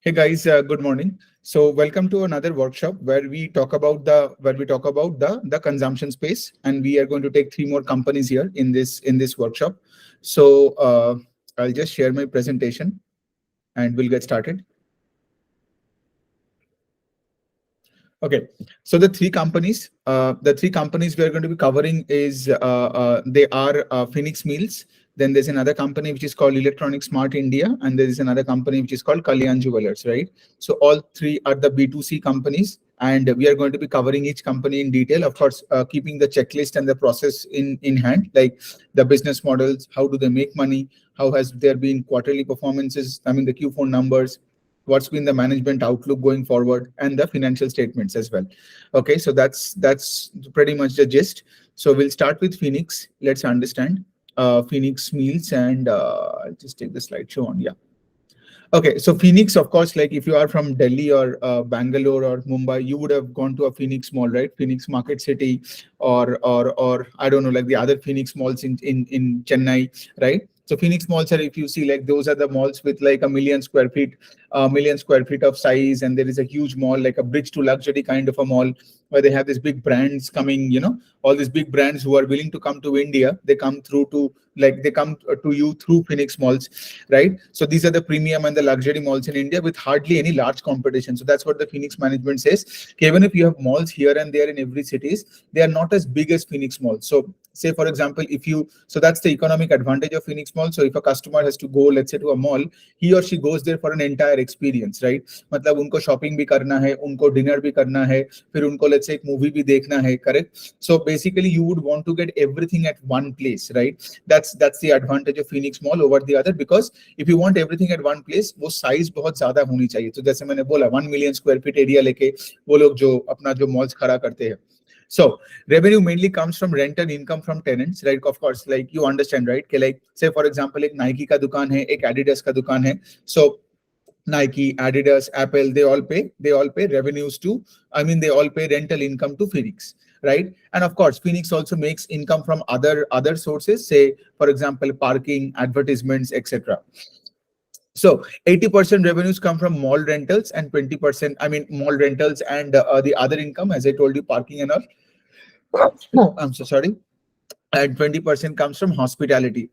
Hey guys, good morning. So welcome to another workshop where we talk about the consumption space, and we are going to take three more companies here in this workshop. So I'll just share my presentation and we'll get started. Okay, so the three companies we are going to be covering is they are Phoenix Mills. Then there's another company which is called Mart India, and there is another company which is called Kalyan Jewellers, right? So all three are the B2C companies, and we are going to be covering each company in detail. Of course, keeping the checklist and the process in hand, like the business models, how do they make money, how has there been quarterly performances, I mean the Q4 numbers, what's been the management outlook going forward, and the financial statements as well. Okay, so that's pretty much the gist. So we'll start with Phoenix. Let's understand Phoenix Meals, and I'll just take the slideshow on. Yeah. Okay, so Phoenix, of course, like if you are from Delhi or Bangalore or Mumbai, you would have gone to a Phoenix mall, right? Phoenix Market City, or I don't know, like the other Phoenix malls in Chennai, right? So Phoenix malls are, if you see, like those are the malls with like a million square feet of size, and there is a huge mall, like a bridge to luxury kind of a mall, where they have these big brands coming, all these big brands who are willing to come to India, they come through to they come to you through Phoenix malls, right? So these are the premium and the luxury malls in India with hardly any large competition. So that's what the Phoenix management says. Even if you have malls here and there in every cities, they are not as big as Phoenix malls. So say for example, so that's the economic advantage of Phoenix mall. So if a customer has to go, let's say, to a mall, he or she goes there for an entire experience, right? मतलब उनको shopping भी करना है, उनको dinner भी करना है, फिर उनको let's say एक movie भी देखना है, correct? So basically you would want to get everything at one place, right? That's the advantage of Phoenix Mall over the other, because if you want everything at one place, वो size बहुत ज्यादा होनी चाहिए. तो जैसे मैंने बोला 1 million square feet area लेके वो लोग जो अपना जो malls खड़ा करते हैं. So revenue mainly comes from rental income from tenants, right? Of course, like you understand, right? कि like say for example एक Nike का दुकान है, एक Adidas का दुकान है. So Nike, Adidas, Apple, they all pay revenues to, they all pay rental income to Phoenix, right? And of course, Phoenix also makes income from other sources, say, for example, parking, advertisements, etc. So 80% revenues come from mall rentals and 20%, mall rentals and the other income, as I told you, parking and all. I'm so sorry. And 20% comes from hospitality.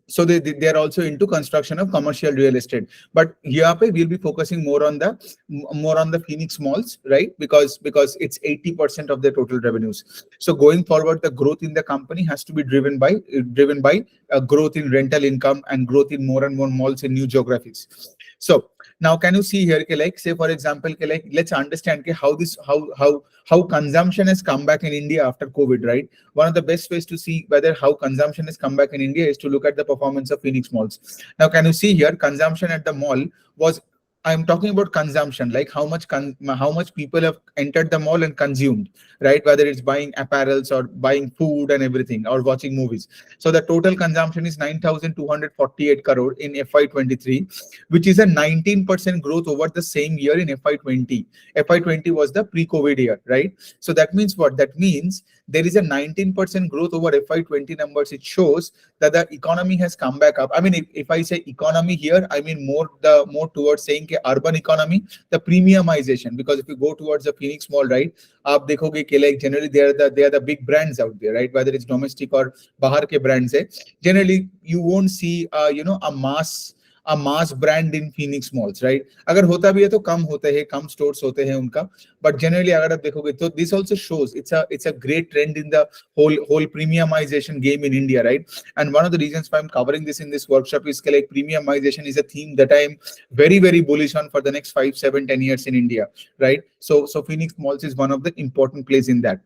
So they are also into construction of commercial real estate, but here we'll be focusing more on the Phoenix malls, right? Because it's 80% of the total revenues. So going forward, the growth in the company has to be driven by growth in rental income and growth in more and more malls in new geographies. So now can you see here, like say for example, like let's understand how consumption has come back in India after COVID, right? One of the best ways to see whether how consumption has come back in India is to look at the performance of Phoenix malls. Now, can you see here, consumption at the mall was, I'm talking about consumption, like how much people have entered the mall and consumed, right? Whether it's buying apparels or buying food and everything, or watching movies. So the total consumption is 9,248 crore in FY23, which is a 19% growth over the same year in FY20. FY20 was the pre-COVID year, right? So that means what? That means there is a 19% growth over FY20 numbers. It shows that the economy has come back up. I mean, if I say economy here, I mean more towards saying urban economy, the premiumization. Because if you go towards the Phoenix Mall, right, आप देखोगे कि like generally they are the big brands out there, right? Whether it's domestic or बाहर के brands है, generally you won't see a mass brand in Phoenix malls, right? अगर होता भी है तो कम होते हैं, कम stores होते हैं उनका. But generally अगर आप देखोगे तो this also shows it's a great trend in the whole premiumization game in India, right? And one of the reasons why I'm covering this in this workshop is like premiumization is a theme that I'm very, very bullish on for the next 5, 7, 10 years in India, right? So Phoenix malls is one of the important plays in that.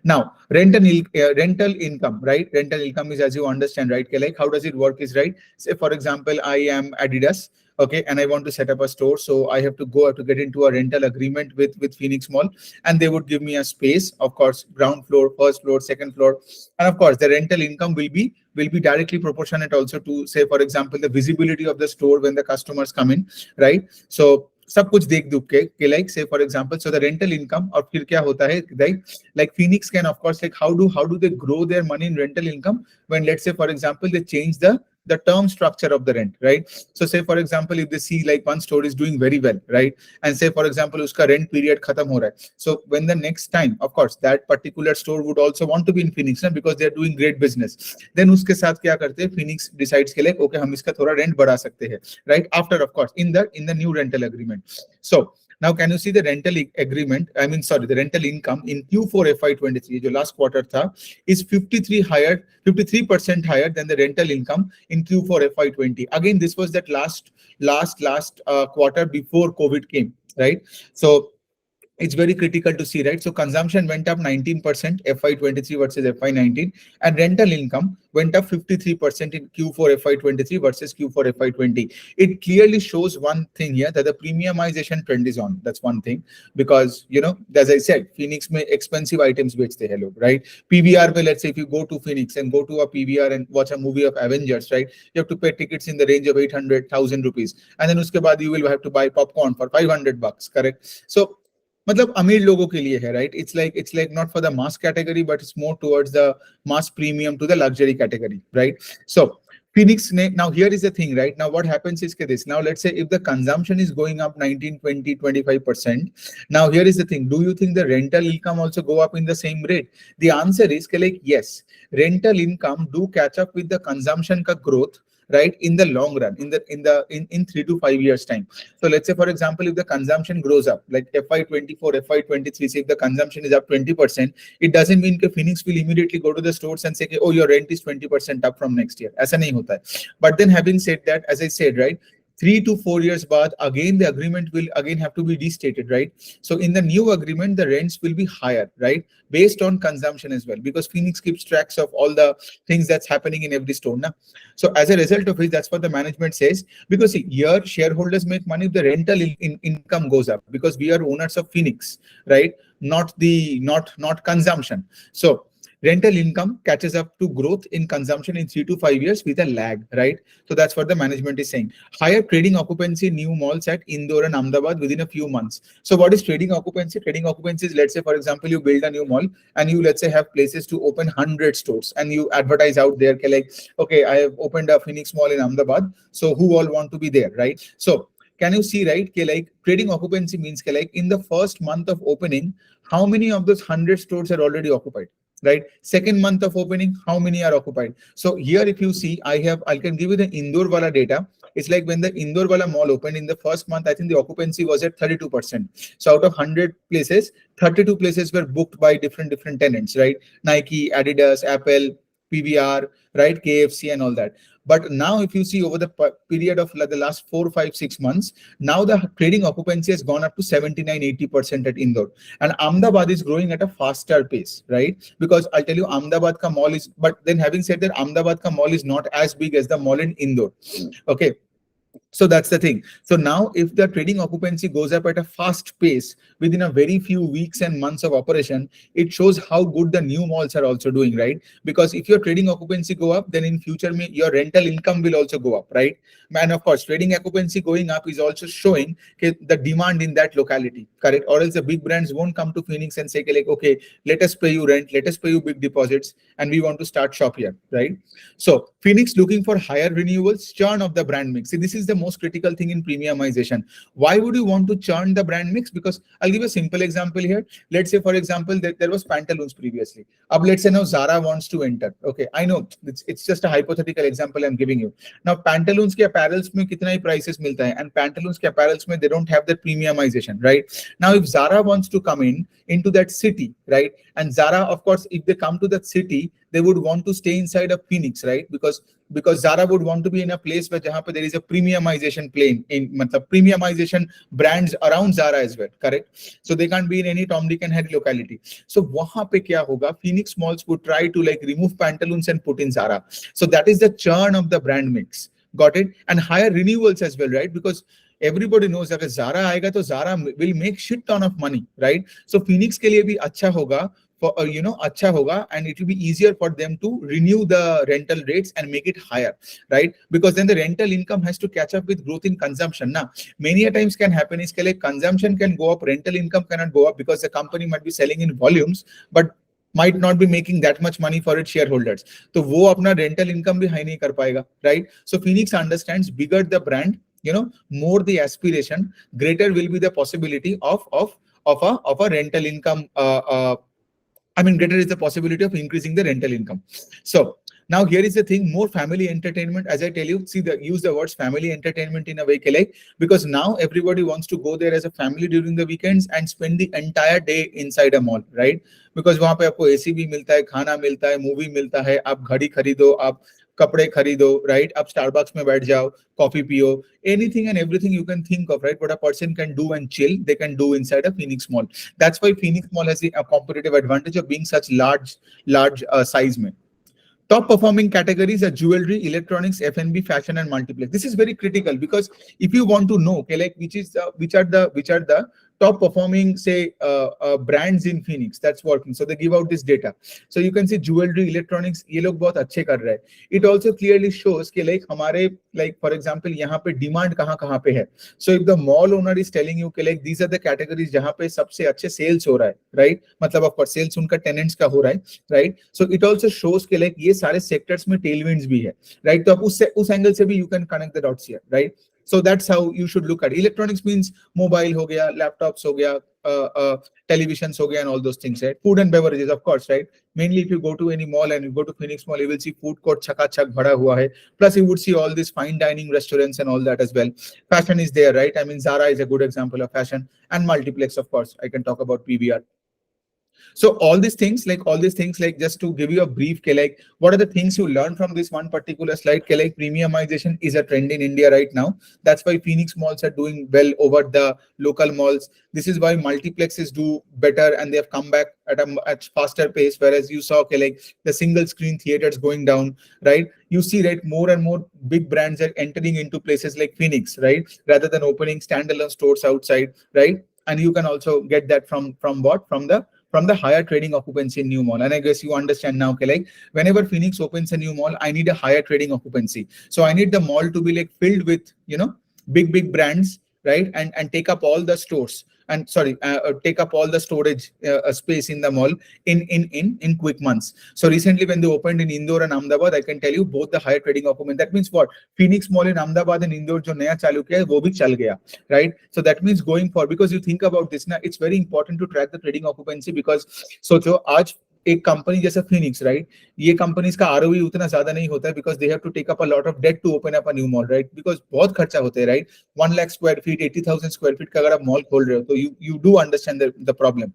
Now, rental income, right? Rental income is, as you understand, right? Like how does it work is, right? Say for example, I am Adidas, okay, and I want to set up a store. So I have to get into a rental agreement with Phoenix Mall, and they would give me a space, of course, ground floor, first floor, second floor. And of course, the rental income will be directly proportionate also to, say, for example, the visibility of the store when the customers come in, right? So सब कुछ देख दुख के like say for example, so the rental income, और फिर क्या होता है, right? Like Phoenix can of course, like how do they grow their money in rental income when, let's say for example, they change the the term structure of the rent, right? So say for example, if they see like one store is doing very well, right, and say for example uska rent period khatam ho raha hai, so when the next time, of course, that particular store would also want to be in Phoenix na, because they are doing great business, then uske sath kya karte hain, Phoenix decides ke like okay hum iska thoda rent बढ़ा सकते हैं, right, after of course in the new rental agreement. So now can you see the rental agreement, I mean sorry, the rental income in Q4 FY23 जो last quarter था is 53% higher than the rental income in Q4 FY20. Again, this was that last quarter before COVID came, right? So it's very critical to see, right? So consumption went up 19% FY23 versus FY19, and rental income went up 53% in Q4 FY23 versus Q4 FY20. It clearly shows one thing here, that the premiumization trend is on. That's one thing, because as I said, Phoenix may expensive items बेचते हैं लोग, right? PVR में, let's say if you go to Phoenix and go to a PVR and watch a movie of Avengers, right? You have to pay tickets in the range of 800,000 rupees, and then उसके बाद you will have to buy popcorn for $500, correct? So मतलब अमीर लोगों के लिए है, right? It's like not for the mass category, but it's more towards the mass premium to the luxury category, right? So Phoenix, now here is the thing, right? Now what happens is this. Now let's say if the consumption is going up 19, 20, 25%, now here is the thing. Do you think the rental income also go up in the same rate? The answer is like yes, rental income do catch up with the consumption ka growth, right, in the long run, in 3 to 5 years time. So let's say for example, if the consumption grows up like FY24, FY23, say if the consumption is up 20%, it doesn't mean that Phoenix will immediately go to the stores and say, oh, your rent is 20% up from next year. ऐसा नहीं होता है. But then having said that, as I said, right, 3 to 4 years baad, again the agreement will again have to be restated, right? So in the new agreement, the rents will be higher, right, based on consumption as well, because Phoenix keeps tracks of all the things that's happening in every store. So as a result of it, that's what the management says, because see, here shareholders make money if the rental income goes up, because we are owners of Phoenix, right, not consumption. So rental income catches up to growth in consumption in 3 to 5 years with a lag, right? So that's what the management is saying. Higher trading occupancy in new malls at Indore and Ahmedabad within a few months. So what is trading occupancy? Trading occupancy is, let's say, for example, you build a new mall and you, let's say, have places to open 100 stores and you advertise out there, like, okay, I have opened a Phoenix mall in Ahmedabad, so who all want to be there, right? So can you see, right, like trading occupancy means like in the first month of opening, how many of those 100 stores are already occupied? Right, second month of opening, how many are occupied? So here, if you see, I can give you the Indore wala data. It's like when the Indore wala mall opened in the first month, I think the occupancy was at 32%. So out of 100 places, 32 places were booked by different tenants, right? Nike, Adidas, Apple, PVR, right, KFC and all that. But now if you see over the period of the last 4, 5, 6 months, now the trading occupancy has gone up to 79-80% at Indore. And Ahmedabad is growing at a faster pace, right? Because I'll tell you, Ahmedabad ka mall is, but then having said that, Ahmedabad ka mall is not as big as the mall in Indore. Okay. So that's the thing. So now if the trading occupancy goes up at a fast pace within a very few weeks and months of operation, it shows how good the new malls are also doing, right? Because if your trading occupancy go up, then in future your rental income will also go up, right? And of course, trading occupancy going up is also showing the demand in that locality, correct? Or else the big brands won't come to Phoenix and say like, okay, let us pay you rent, let us pay you big deposits, and we want to start shop here, right? So Phoenix looking for higher renewals, churn of the brand mix. See, this is the most critical thing in premiumization. Why would you want to churn the brand mix? Because I'll give a simple example here. Let's say, for example, that there was Pantaloons previously. Let's say now Zara wants to enter. Okay, I know it's just a hypothetical example I'm giving you. Now Pantaloons ke apparels mein kitna hi prices milta hai, and Pantaloons ke apparels mein they don't have that premiumization, right? Now if Zara wants to come into that city, right, and Zara, of course, if they come to that city, they would want to stay inside of Phoenix, right? Because Zara would want to be in a place where there is a premiumization plane in premiumization brands around Zara as well, correct? So they can't be in any Tom, Dick and Harry locality. So wahan pe kya hoga? Phoenix malls would try to like remove Pantaloons and put in Zara. So that is the churn of the brand mix. Got it? And higher renewals as well, right? Because everybody knows that if Zara aayega, to Zara will make shit ton of money, right? So Phoenix ke liye bhi acha hoga. For, acha hoga, and it will be easier for them to renew the rental rates and make it higher, right? Because then the rental income has to catch up with growth in consumption. Now, many a times can happen is like consumption can go up, rental income cannot go up because the company might be selling in volumes, but might not be making that much money for its shareholders. तो वो अपना rental income भी high नहीं कर पाएगा, right? So Phoenix understands bigger the brand, more the aspiration, greater will be the possibility of a rental income. Greater is the possibility of increasing the rental income. So now here is the thing, more family entertainment. As I tell you, use the words family entertainment in a way, because now everybody wants to go there as a family during the weekends and spend the entire day inside a mall, right? Because वहाँ पे आपको AC भी मिलता है, खाना मिलता है, movie मिलता है, आप घड़ी खरीदो, आप कपड़े खरीदो, right? आप स्टारबक्स में बैठ जाओ, कॉफी पियो, anything and everything you can think of, right? What a person can do and chill, they can do inside a Phoenix Mall. That's why Phoenix Mall has a competitive advantage of being such large size में. Top performing categories are jewelry, electronics, F&B, fashion, and multiplex. This is very critical because if you want to know, okay, like which are the top performing, say, brands in Phoenix that's working. So they give out this data. So you can see jewelry, electronics, ये लोग बहुत अच्छे कर रहे हैं. It also clearly shows कि like हमारे, like for example यहाँ पे demand कहाँ पे है. So if the mall owner is telling you कि like these are the categories जहाँ पे सबसे अच्छे sales हो रहा है, right? मतलब of course sales उनका tenants का हो रहा है, right? So it also shows कि like ये सारे sectors में tailwinds भी है, right? तो आप उस angle से भी you can connect the dots here, right? So that's how you should look at it. Electronics means mobile हो गया, laptops हो गया, televisions हो गया, and all those things, right? Food and beverages, of course, right? Mainly if you go to any mall and you go to Phoenix Mall, you will see food court chaka-chak भरा हुआ है. Plus you would see all these fine dining restaurants and all that as well. Fashion is there, right? I mean, Zara is a good example of fashion, and multiplex, of course. I can talk about PVR. So all these things, like just to give you a brief, like what are the things you learn from this one particular slide? Like premiumization is a trend in India right now. That's why Phoenix malls are doing well over the local malls. This is why multiplexes do better and they have come back at a faster pace. Whereas you saw like the single screen theaters going down, right? You see, right, more and more big brands are entering into places like Phoenix, right? Rather than opening standalone stores outside, right? And you can also get that from what? From the higher trading occupancy in new mall. And I guess you understand now, okay, like whenever Phoenix opens a new mall, I need a higher trading occupancy. So I need the mall to be like filled with, big brands, right? And take up all the stores and take up all the storage space in the mall in quick months. So recently when they opened in Indore and Ahmedabad, I can tell you both the higher trading occupancy. That means what? Phoenix Mall in Ahmedabad and Indore जो नया चालू किया है वो भी चल गया, right? So that means going forward, because you think about this now, it's very important to track the trading occupancy because सोचो आज एक कंपनी जैसा फिनिक्स, राइट, ये कंपनीज का आरओई उतना ज्यादा नहीं होता है because they have to take up a lot of debt to open up a new mall, right? Because बहुत खर्चा होता है, राइट? 1 lakh square feet, 80,000 square feet का अगर आप मॉल खोल रहे हो तो you do understand the problem.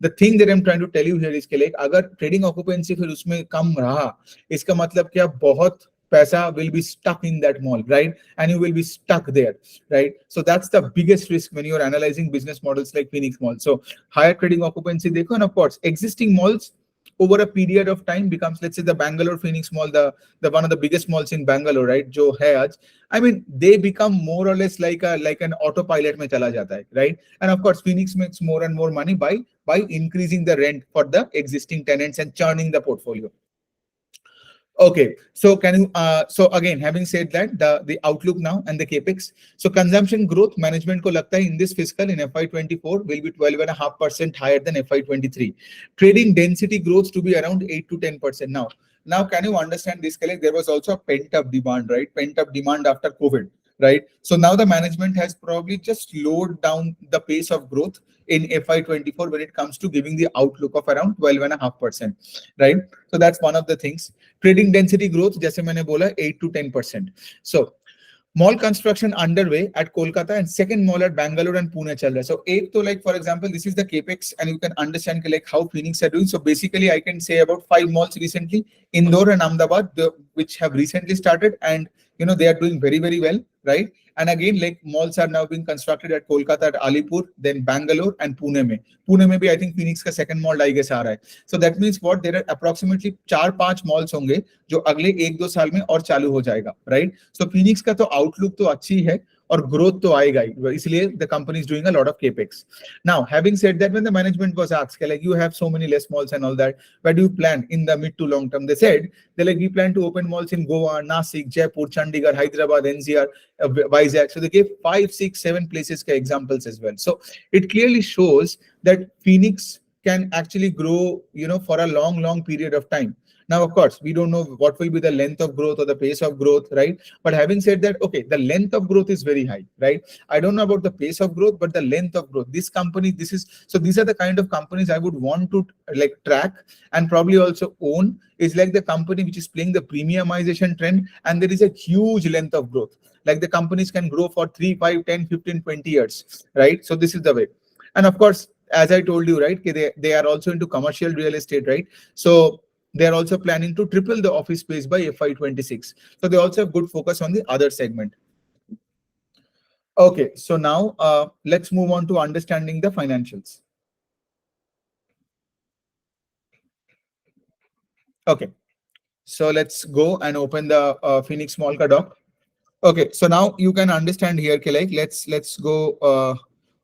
The thing that I'm trying to tell you here is कि अगर ट्रेडिंग ऑक्यूपेंसी फिर उसमें कम रहा, इसका मतलब क्या, बहुत पैसा will be stuck in that mall, right? And you will be stuck there, right? So that's the biggest risk when you're analyzing business models like Phoenix Mall. So higher trading occupancy, देखो, and of course existing malls over a period of time becomes, let's say the Bangalore Phoenix Mall, the one of the biggest malls in Bangalore, right? जो है आज, I mean, they become more or less like an autopilot में चला जाता है, right? And of course, Phoenix makes more and more money by increasing the rent for the existing tenants and churning the portfolio. Okay, so so again, having said that, the outlook now and the capex. So consumption growth management को लगता है in this fiscal in FY24 will be 12.5% higher than FY23. Trading density growth to be around 8 to 10%. Now can you understand this? There was also a pent-up demand, right? Pent-up demand after COVID, right? So now the management has probably just slowed down the pace of growth in FY24 when it comes to giving the outlook of around 12.5%, right? So that's one of the things. Trading density growth, जैसे मैंने बोला, 8 to 10%. So mall construction underway at Kolkata and second mall at Bangalore and Pune चल रहा है. So एक तो, like for example, this is the capex and you can understand like how Phoenix are doing. So basically I can say about 5 malls recently, Indore and Ahmedabad, which have recently started, and they are doing very, very well, right? And again, like malls are now being constructed at Kolkata, at Alipur, then Bangalore and Pune में. Pune में भी I think Phoenix का second mall I guess आ रहा है. So that means what, there are approximately 4-5 malls होंगे जो अगले 1-2 साल में और चालू हो जाएगा, right? So Phoenix का तो outlook तो अच्छी है और growth तो आएगा ही, इसलिए the company is doing a lot of capex. Now, having said that, when the management was asked, like you have so many less malls and all that, where do you plan in the mid to long term? They said, we plan to open malls in Goa, Nasik, Jaipur, Chandigarh, Hyderabad, NCR, Vizag. So they gave 5, 6, 7 places examples as well. So it clearly shows that Phoenix can actually grow, for a long period of time. Now, of course, we don't know what will be the length of growth or the pace of growth, right? But having said that, okay, the length of growth is very high, right? I don't know about the pace of growth, but the length of growth, this company, these are the kind of companies I would want to like track and probably also own, is like the company which is playing the premiumization trend, and there is a huge length of growth. Like the companies can grow for 3, 5, 10, 15, 20 years, right? So this is the way. And of course, as I told you, right, they are also into commercial real estate, right? So they are also planning to triple the office space by FY26. So they also have good focus on the other segment. Okay, so now let's move on to understanding the financials. Okay, so let's go and open the Phoenix Small Ka doc. Okay, so now you can understand here, okay, like let's go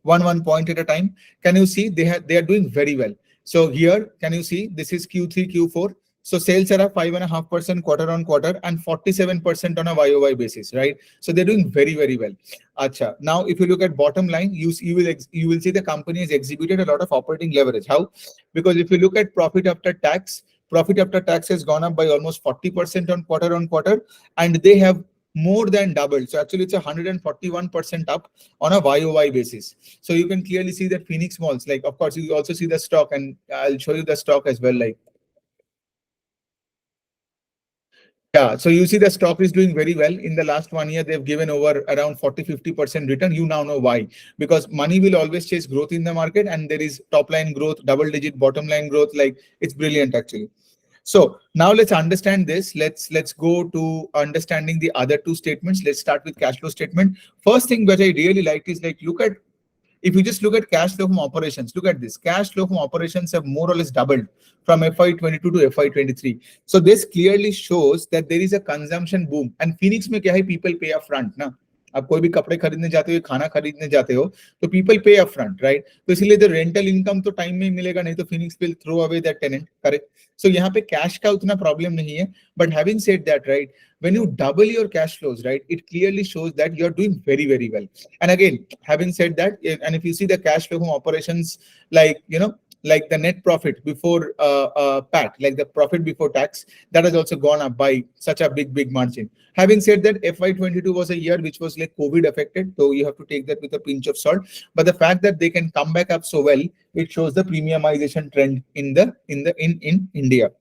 one point at a time. Can you see they are doing very well? So here, can you see this is Q3, Q4. So sales are up 5.5% quarter on quarter and 47% on a YOY basis, right? So they're doing very well. Acha. Now, if you look at bottom line, you will see the company has exhibited a lot of operating leverage. How? Because if you look at profit after tax has gone up by almost 40% on quarter, and they have more than doubled. So actually, it's 141% up on a YOY basis. So you can clearly see that Phoenix Malls, like, of course, you also see the stock, and I'll show you the stock as well. Like, yeah, so you see the stock is doing very well. In the last 1 year, they've given over around 40-50% return. You now know why. Because money will always chase growth in the market, and there is top line growth, double-digit bottom line growth. Like, it's brilliant, actually. So now let's understand this. Let's go to understanding the other two statements. Let's start with cash flow statement. First thing that I really like is, like, if you just look at cash flow from operations, look at this. Cash flow from operations have more or less doubled from FY22 to FY23. So this clearly shows that there is a consumption boom. And Phoenix में क्या है, people pay upfront ना. आप कोई भी कपड़े खरीदने जाते हो, खाना खरीदने जाते हो, तो people pay upfront, right? तो इसलिए the rental income तो time में ही मिलेगा, नहीं तो Phoenix will throw away that tenant, correct? So यहाँ पे cash का उतना problem नहीं है. But having said that, right, when you double your cash flows, right, it clearly shows that you're doing very well. And again, having said that, and if you see the cash flow from operations, like, like the net profit before PAT, like the profit before tax, that has also gone up by such a big margin. Having said that, FY22 was a year which was like COVID affected, so you have to take that with a pinch of salt. But the fact that they can come back up so well, it shows the premiumization trend in India.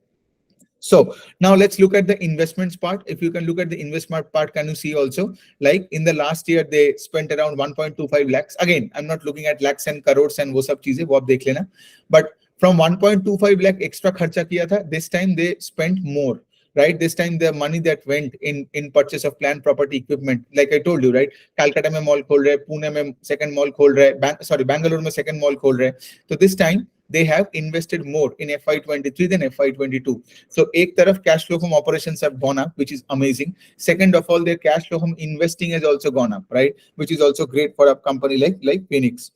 So now let's look at the investments part. If you can look at the investment part, can you see also, like in the last year, they spent around 1.25 lakhs. Again, I'm not looking at lakhs and crores and wo sab cheeze, wo aap dekh lena. But from 1.25 lakh extra kharcha kiya tha, this time they spent more. Right, this time the money that went in purchase of plant property equipment, like I told you, right, Calcutta mein mall khol rahe, Pune mein second mall khol rahe, Bangalore mein second mall khol rahe. So this time they have invested more in FY23 than FY22. So ek taraf cash flow from operations have gone up, which is amazing. Second of all, their cash flow from investing has also gone up, right, which is also great for a company like Phoenix.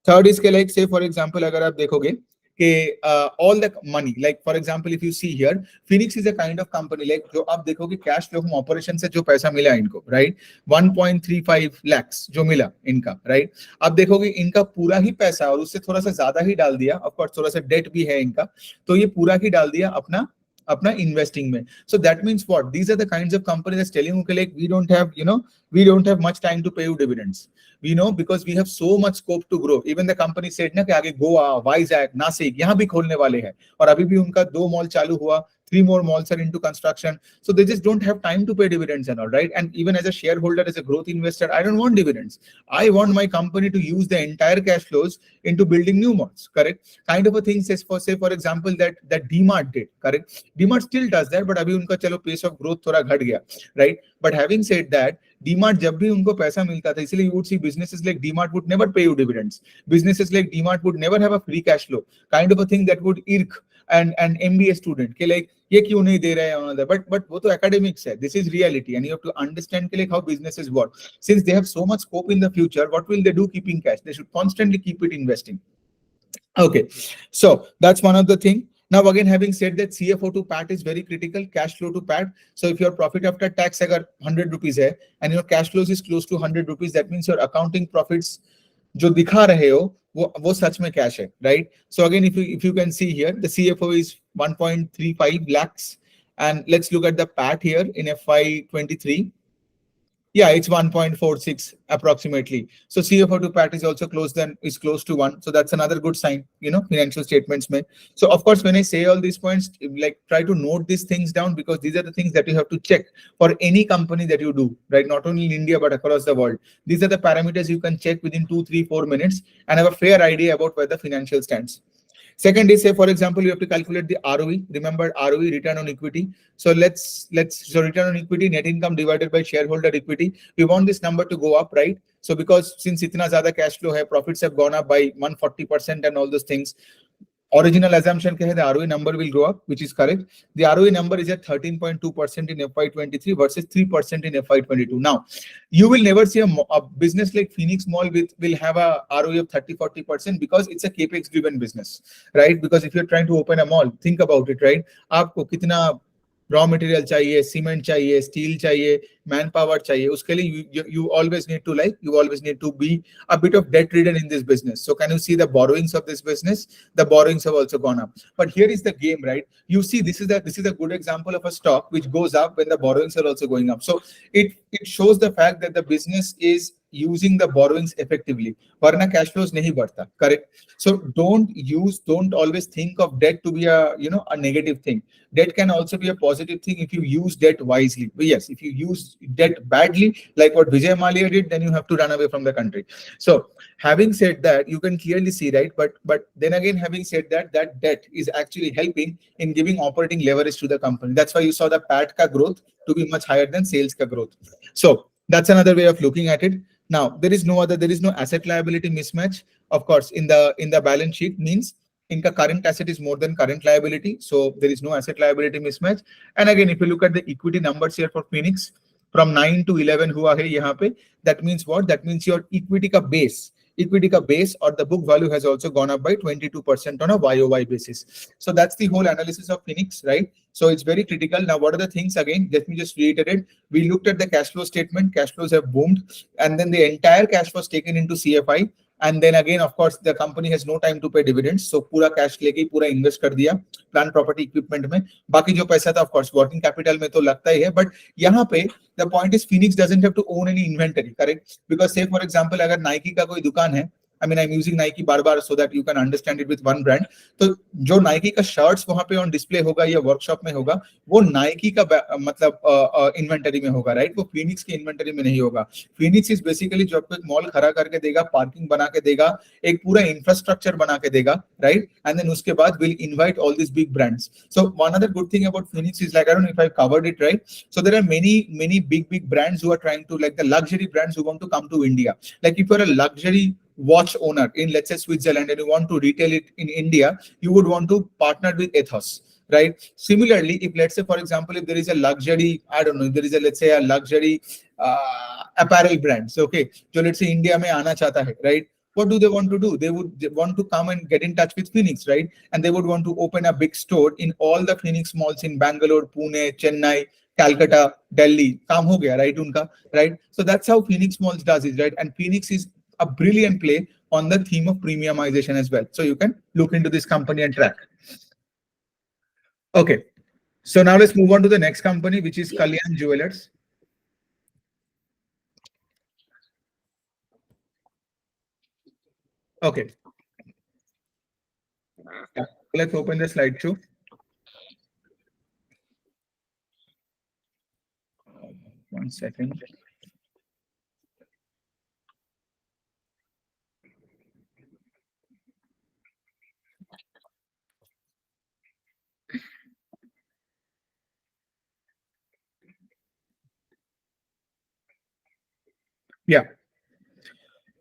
Third is like, say for example, agar aap dekhoge all the money, like for example, if you see here, Phoenix is a kind of company like जो आप देखोगे cash flow from operations से जो पैसा मिला इनको, right, 1.35 lakhs जो मिला इनका, right, आप देखोगे इनका पूरा ही पैसा और उससे थोड़ा सा ज्यादा ही डाल दिया, of course थोड़ा सा debt भी है इनका, तो ये पूरा ही डाल दिया अपना investing में. So that means what? These are the kinds of companies that's telling you, like, we don't have much time to pay you dividends. We know because we have so much scope to grow. Even the company said ना कि आगे गोवा, वाइजैक, नासिक यहाँ भी खोलने वाले हैं और अभी भी उनका 2 मॉल चालू हुआ, 3 more malls are into construction. So they just don't have time to pay dividends and all, right? And even as a shareholder, as a growth investor, I don't want dividends. I want my company to use the entire cash flows into building new malls, correct? Kind of a thing, says for example, that DMart did, correct? DMart still does that, but अभी उनका चलो pace of growth थोड़ा घट गया, right? But having said that, DMart जब भी उनको पैसा मिलता था, इसलिए you would see businesses like DMart would never pay you dividends. Businesses like DMart would never have a free cash flow. Kind of a thing that would irk an MBA student कि like ये क्यों नहीं दे रहे हैं on that. But वो तो academics है. This is reality, and you have to understand कि like how businesses work. Since they have so much scope in the future, what will they do keeping cash? They should constantly keep it investing. Okay, so that's one of the thing. Now again, having said that, CFO to PAT is very critical, cash flow to PAT. So if your profit after tax agar 100 rupees hai and your cash flows is close to 100 rupees, that means your accounting profits जो दिखा रहे हो वो सच में cash है, right? So again, if you can see here, the CFO is 1.35 lakhs, and let's look at the PAT here in FY23. Yeah, it's 1.46 approximately. So CFO to PAT is also close to 1. So that's another good sign, financial statements may. So of course, when I say all these points, like try to note these things down, because these are the things that you have to check for any company that you do, right? Not only in India, but across the world. These are the parameters you can check within 2, 3, 4 minutes and have a fair idea about where the financial stands. Second is, say for example, you have to calculate the ROE. Remember ROE, return on equity. So so return on equity, net income divided by shareholder equity. We want this number to go up, right? So because since itna zyada cash flow hai, profits have gone up by 140% and all those things. Original assumption ke hai, the ROE number will go up, which is correct. The ROE number is at 13.2% in FY23 versus 3% in FY22. Now, you will never see a business like Phoenix Mall will have a ROE of 30-40% because it's a capex driven business, right? Because if you're trying to open a mall, think about it, right? आपको कितना raw material चाहिए, cement चाहिए, steel चाहिए, man power चाहिए, उसके लिए you always need to be a bit of debt ridden in this business. So can you see the borrowings of this business? The borrowings have also gone up. But here is the game, right? You see, this is a good example of a stock which goes up when the borrowings are also going up. So it shows the fact that the business is using the borrowings effectively. Varna cash flows nahi बढ़ता, correct? So don't always think of debt to be a negative thing. Debt can also be a positive thing if you use debt wisely. But yes, if you use debt badly, like what Vijay Mallya did, then you have to run away from the country. So having said that, you can clearly see, right? But then again, having said that debt is actually helping in giving operating leverage to the company. That's why you saw the PAT ka growth to be much higher than sales ka growth. So that's another way of looking at it. Now, there is no asset liability mismatch. Of course, in the balance sheet means inka current asset is more than current liability. So there is no asset liability mismatch. And again, if you look at the equity numbers here for Phoenix, from 9 to 11 hua hai yahan pe, that means what? That means your equity ka base or the book value has also gone up by 22% on a YOY basis. So that's the whole analysis of Phoenix, right? So it's very critical. Now, what are the things again? Let me just reiterate. We looked at the cash flow statement. Cash flows have boomed, and then the entire cash was taken into CFI. And then again, of course, the company has no time to pay dividends. So पूरा cash लेके पूरा invest कर दिया plant property equipment में. बाकी जो पैसा था, of course, working capital में तो लगता ही है. But यहाँ पे the point is Phoenix doesn't have to own any inventory, correct? Because say for example, अगर Nike का कोई दुकान है, I mean, I'm using Nike बार-बार so that you can understand it with one brand. तो जो Nike का shirts वहाँ पे on display होगा या workshop में होगा, वो Nike का मतलब inventory में होगा, right? वो Phoenix के inventory में नहीं होगा. Phoenix is basically जो आपको एक mall खड़ा करके देगा, parking बना के देगा, एक पूरा infrastructure बना के देगा, right? And then उसके बाद will invite all these big brands. So one other good thing about Phoenix is, like, I don't know if I covered it right. So there are many big brands who are trying to, like the luxury brands who want to come to India. Like if you're a luxury watch owner in, let's say, Switzerland, and you want to retail it in India, you would want to partner with Ethos, right? Similarly, if let's say, for example, if there is a luxury, I don't know, if there is a, let's say, a luxury apparel brand, so okay, so let's say India mein aana chahta hai, right? What do they want to do? They would want to come and get in touch with Phoenix, right? And they would want to open a big store in all the Phoenix malls in Bangalore, Pune, Chennai, Calcutta, Delhi. Kaam ho gaya, right? Unka, right? So that's how Phoenix Malls does it, right? And Phoenix is a brilliant play on the theme of premiumization as well. So you can look into this company and track. Okay. So now let's move on to the next company, which is Kalyan Jewellers. Okay. Let's open the slideshow. One second. Yeah.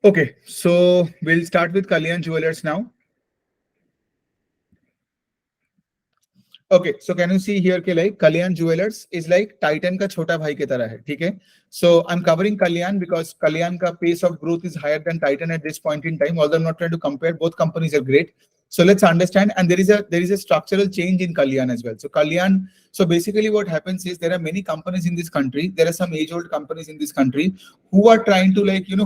Okay. So we'll start with Kalyan Jewellers now. Okay, so can you see here कि like Kalyan Jewellers is like Titan का छोटा भाई की तरह है, ठीक है? So I'm covering Kalyan because Kalyan का pace of growth is higher than Titan at this point in time. Although I'm not trying to compare, both companies are great. So let's understand, and there is a structural change in Kalyan as well. So Kalyan So basically what happens is there are many companies in this country, there are some age-old companies in this country who are trying to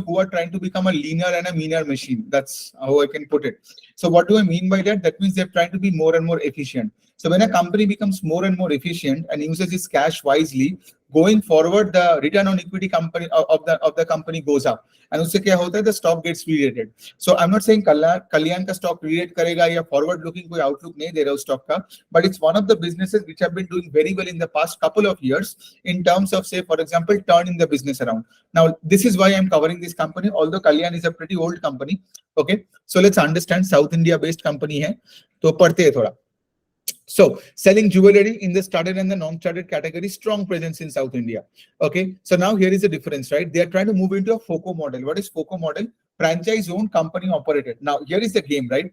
who are trying to become a leaner and a meaner machine. That's how I can put it. So what do I mean by that? That means they're trying to be more and more efficient. So when a company becomes more and more efficient and uses its cash wisely, going forward, the return on equity company of the company goes up. And उससे क्या होता है? The stock gets re-rated. So I'm not saying Kalyan का stock re-rate करेगा या forward looking कोई outlook नहीं दे रहा उस stock का, but it's one of the businesses which have been doing very well in the past couple of years in terms of, say, for example, turning the business around. Now, this is why I'm covering this company, although Kalyan is a pretty old company. Okay, so let's understand South India based company है, तो पढ़ते हैं थोड़ा. So selling jewelry in the studded and the non-studded category, strong presence in South India. Okay, so now here is the difference, right? They are trying to move into a FOCO model. What is FOCO model? Franchise owned, company operated. Now here is the game, right?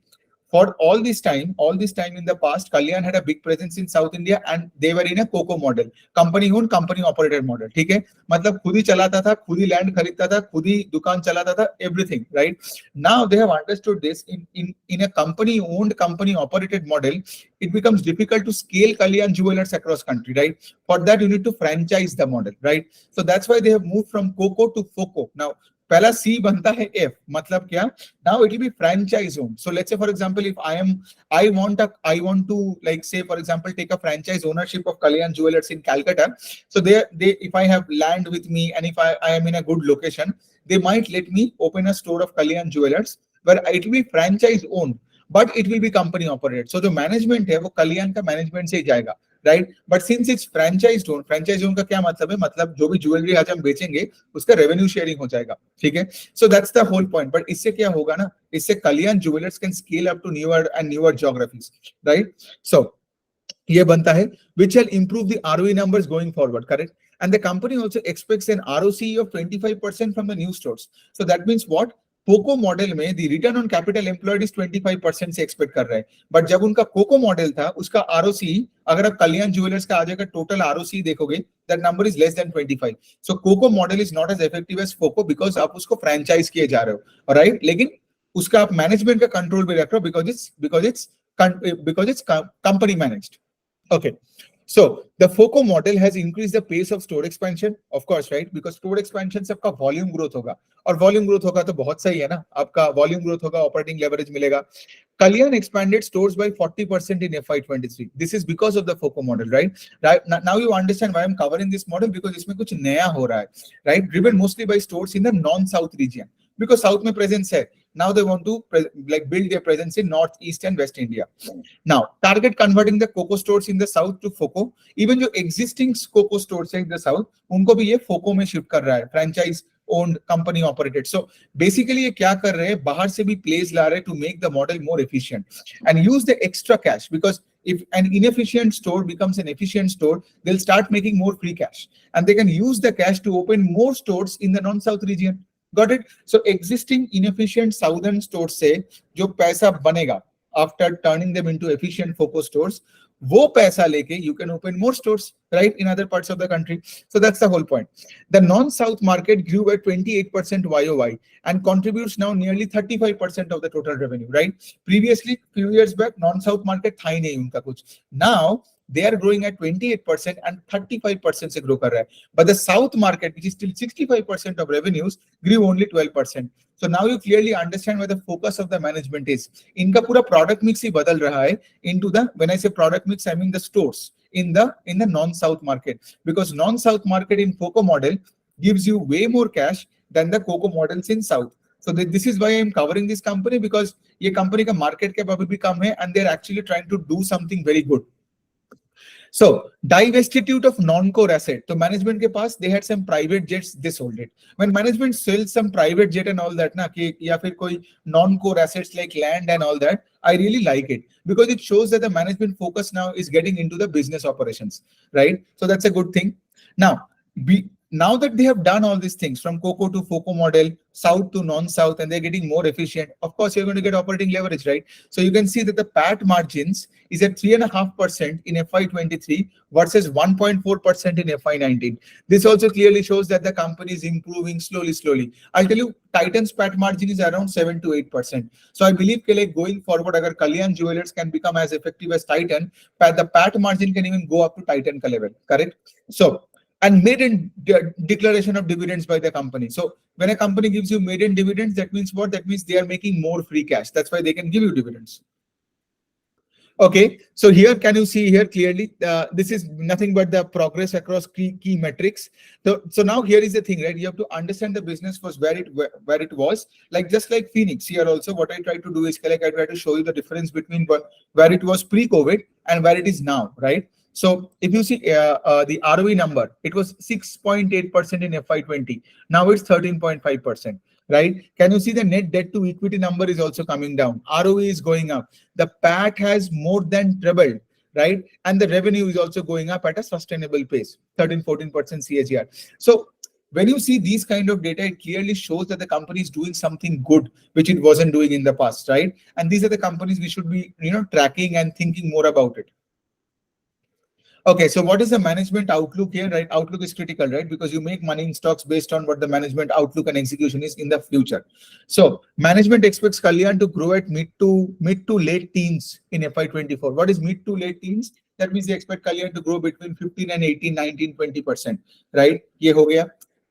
For all this time in the past, Kalyan had a big presence in South India and they were in a COCO model, company owned, company operated model. ठीक है, मतलब खुद ही चलाता था, खुद ही land खरीदता था, खुद ही दुकान चलाता था, everything, right? Now they have understood this. In a company owned, company operated model, it becomes difficult to scale Kalyan Jewellers across country, right? For that you need to franchise the model, right? So that's why they have moved from COCO to FOCO. Now पहला C बनता है F, मतलब क्या? Now it will be franchise owned. So let's say, for example, if I want to, like, say, for example, take a franchise ownership of Kalyan Jewellers in Calcutta. So they if I have land with me and if I am in a good location, they might let me open a store of Kalyan Jewellers where it will be franchise owned, but it will be company operated. So the management है वो Kalyan का management से ही जाएगा, right? But since it's franchise owned का क्या मतलब है? मतलब जो भी ज्वेलरी आज हम बेचेंगे उसका रेवेन्यू शेयरिंग हो जाएगा, ठीक है? So that's the whole point. But इससे क्या होगा ना? इससे Kalyan Jewellers can scale up to newer and newer geographies, right? So ये बनता है which will improve the ROE numbers going forward, correct? And the company also expects an ROCE of 25% from the new stores. So that means what? पोको model में the return on capital employed is 25% से expect कर रहा है, but जब उनका cocoa model था उसका आरओसी, अगर आप कल्याण ज्वेलर्स का आ जाएगा टोटल आरओसी देखोगे, that number is less than 25. So COCO model is not as effective as FOCO because आप उसको फ्रेंचाइज किए जा रहे हो, राइट? लेकिन उसका आप मैनेजमेंट का कंट्रोल भी रख रहे हो because it's company managed. Okay, so the FOCO model has increased the pace of store expansion, of course, right? Because store expansion से आपका volume growth होगा, और volume growth होगा तो बहुत सही है ना, आपका volume growth होगा, operating leverage मिलेगा. Kalyan expanded stores by 40% in FY23. This is because of the FOCO model, right? Now you understand why I'm covering this model, because इसमें कुछ नया हो रहा है, right? Driven mostly by stores in the non-South region, because South में presence है. Now they want to build their presence in North, East and West India. Now, target converting the COCO stores in the South to FOCO. Even जो existing COCO stores in the South, उनको भी ये FOCO में shift कर रहा है, franchise owned, company operated. So basically ये क्या कर रहे हैं? बाहर से भी plays ला रहे हैं to make the model more efficient and use the extra cash, because if an inefficient store becomes an efficient store, they'll start making more free cash and they can use the cash to open more stores in the non-South region. Got it? So existing inefficient southern stores से जो पैसा बनेगा after turning them into efficient FOCO stores, वो पैसा लेके you can open more stores, right, in other parts of the country. So that's the whole point. The non-South market grew at 28% YOY and contributes now nearly 35% of the total revenue, right? Previously, few years back, non-South market था ही नहीं उनका कुछ. Now they are growing at 28% and 35% से grow कर रहा है. But the South market, which is still 65% of revenues, grew only 12%. So now you clearly understand where the focus of the management is. इनका पूरा product mix ही बदल रहा है into the, when I say product mix, I mean the stores in the non-South market, because non-South market in FOCO model gives you way more cash than the COCO models in South. So this is why I'm covering this company, because ये company का market cap अभी भी कम है and they're actually trying to do something very good. So divestiture of non-core asset. So management के पास they had some private jets, they sold it. When management sells some private jet and all that ना, कि या फिर कोई non-core assets like land and all that, I really like it because it shows that the management focus now is getting into the business operations, right? So that's a good thing. Now now that they have done all these things from COCO to FOCO model, South to non-South, and they're getting more efficient, of course, you're going to get operating leverage, right? So you can see that the PAT margins is at 3.5% in FY23 versus 1.4% in FY19. This also clearly shows that the company is improving slowly. I'll tell you, Titan's PAT margin is around 7 to 8%. So I believe like going forward, agar Kalyan Jewelers can become as effective as Titan, the PAT margin can even go up to Titan ka level, correct? So, and maiden declaration of dividends by the company. So when a company gives you maiden dividends, that means what? That means they are making more free cash. That's why they can give you dividends. Okay, so here can you see here clearly, this is nothing but the progress across key metrics. So now here is the thing, right? You have to understand the business was where it was, like just like Phoenix here also. What I try to do is like I try to show you the difference between where it was pre-COVID and where it is now, right? So if you see the ROE number, it was 6.8% in FY20. Now it's 13.5%. Right? Can you see the net debt to equity number is also coming down? ROE is going up. The PAT has more than trebled, right? And the revenue is also going up at a sustainable pace, 13-14% CAGR. So when you see these kind of data, it clearly shows that the company is doing something good, which it wasn't doing in the past, right? And these are the companies we should be, tracking and thinking more about it. Okay, so what is the management outlook here, right? Outlook is critical, right? Because you make money in stocks based on what the management outlook and execution is in the future. So management expects Kalyan to grow at mid to late teens in FY24. What is mid to late teens? That means they expect Kalyan to grow between 15 and 18, 19, 20%, right? Ye ho gaya.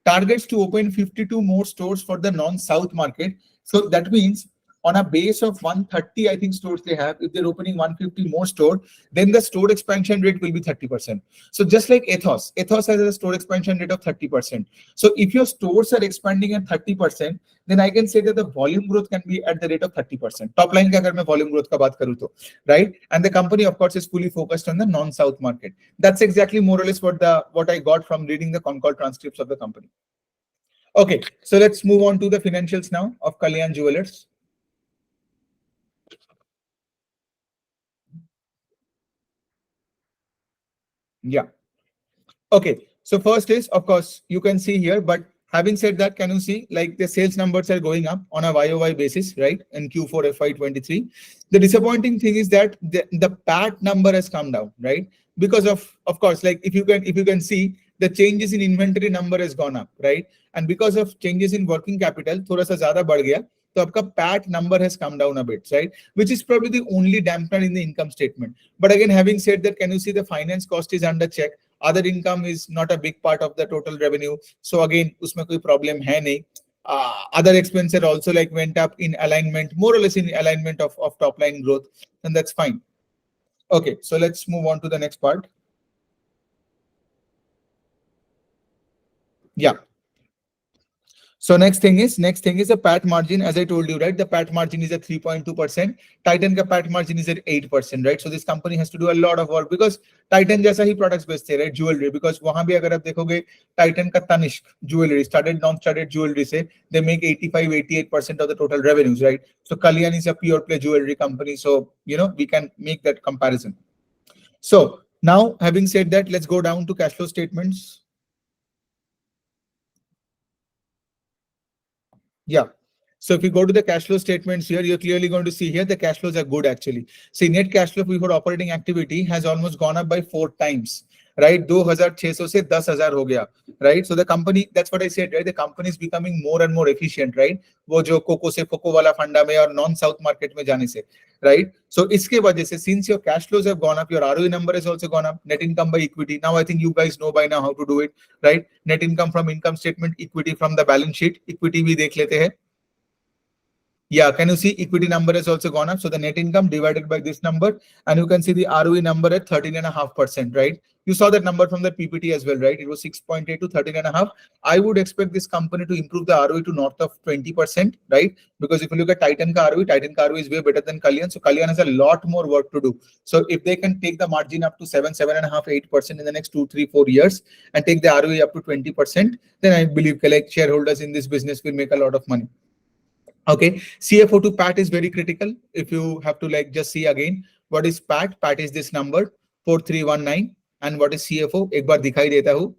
Targets to open 52 more stores for the non-South market. So that means on a base of 130, I think stores they have, if they're opening 150 more stores, then the store expansion rate will be 30%. So just like Ethos has a store expansion rate of 30%. So if your stores are expanding at 30%, then I can say that the volume growth can be at the rate of 30%. Top line ka agar main volume growth ka baat karu to, right? And the company, of course, is fully focused on the non-South market. That's exactly more or less what I got from reading the con call transcripts of the company. Okay, so let's move on to the financials now of Kalyan Jewellers. Yeah. Okay. So first is, of course, you can see here, but having said that, can you see like the sales numbers are going up on a YOY basis, right? In Q4 FY23. The disappointing thing is that the PAT number has come down, right? Because of course, like if you can see the changes in inventory number has gone up, right? And because of changes in working capital, thoda sa zyada बढ़ गया. So आपका PAT number has come down a bit, right? Which is probably the only dampener in the income statement. But again, having said that, can you see the finance cost is under check? Other income is not a big part of the total revenue. So again, उसमें कोई problem है नहीं. Other expenses also like went up in alignment, more or less in alignment of top line growth, and that's fine. Okay, so let's move on to the next part. Yeah. So next thing is the PAT margin. As I told you, right? The PAT margin is at 3.2%. Titan ka PAT margin is at 8%, right? So this company has to do a lot of work because Titan जैसा ही products बेचते हैं, right? Jewelry. Because वहाँ भी अगर आप देखोगे Titan का Tanishq jewelry, non-studded jewelry से they make 85-88% of the total revenues, right? So Kalyan is a pure play jewelry company. So we can make that comparison. So now having said that, let's go down to cash flow statements. Yeah. So if you go to the cash flow statements here, you're clearly going to see here the cash flows are good actually. See, net cash flow before operating activity has almost gone up by 4 times, right? 2,600 से 10,000 हो गया, right? So the company, that's what I said, right? The company is becoming more and more efficient, right? वो जो cocoa से फोको वाला फंडा में और नॉन साउथ मार्केट में जाने से, right? So इसके वजह से since your cash flows have gone up, your ROE number has also gone up. Net income by equity. Now I think you guys know by now how to do it, right? Net income from income statement, equity from the balance sheet. Equity भी देख लेते हैं. Yeah, can you see equity number has also gone up? So the net income divided by this number, and you can see the ROE number at 13.5%, right? You saw that number from the PPT as well, right? It was 6.8 to 13.5. I would expect this company to improve the ROE to north of 20%, right? Because if you look at Titan ka ROE is way better than Kalyan. So Kalyan has a lot more work to do. So if they can take the margin up to 7.5, 8% in the next 2, 3, 4 years and take the ROE up to 20%, then I believe like shareholders in this business will make a lot of money. Okay, CFO to PAT is very critical. If you have to like just see again, what is PAT? PAT is this number 4319, and what is CFO? एक बार दिखाई देता हूँ.